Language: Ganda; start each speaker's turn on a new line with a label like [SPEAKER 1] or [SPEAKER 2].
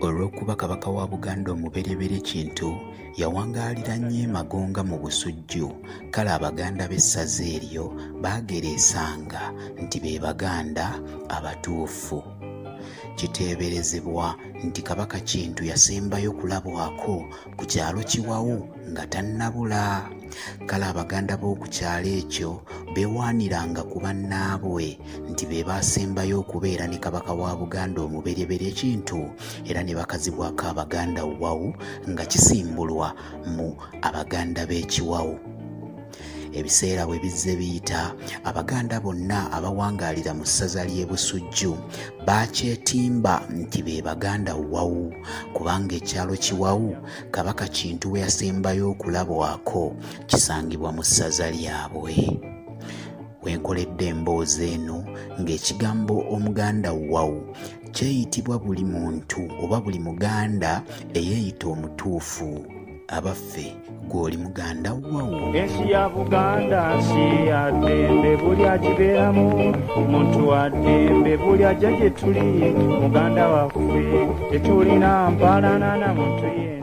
[SPEAKER 1] olw'okuba kabaka wa Buganda omubereberye Kintu yawangaalira nnyo e Magonga mu busujju, kale Abaganda b'essaza eryo baagereesanga nti be Baganda abatuufu. Kiteeberezebwa nti Kabaka Kintu yasembayo kulabwako ku kyalo Kiwawu nga tannabula. Kale Abaganda b'oku kyalo ekyo beewaaniranga ku bannaabwe nti be baasembayo okubeera ne Kabaka wa Buganda omubereberye Kintu era ne bakazibwako Abaganda Wawu nga kisimbulwa mu Abaganda b'Ekiwawu. Ebiseera bwe bizze biyita, Abaganda bonna abawangaalira mu ssaza ly'e Busujju bakyetimba nti be Baganda Wawu, kubanga ekyalo Kiwawu Kabaka Kintu we yasembayo okulabwako kisangibwa mu ssaza lyabwe. Wenkoledde emboozi eno ng'ekigambo Omuganda Wawu kyeyitibwa buli muntu oba buli Muganda eyeeyita omutuufu. Abaffe gw'oli Muganda Wawu.
[SPEAKER 2] Ensi ya Buganda nsi ya ddembe, buli agibeeramu muntu wa ddembe, buli ajja gye tuli Muganda waffe, tetulina mpalana na muntu ye.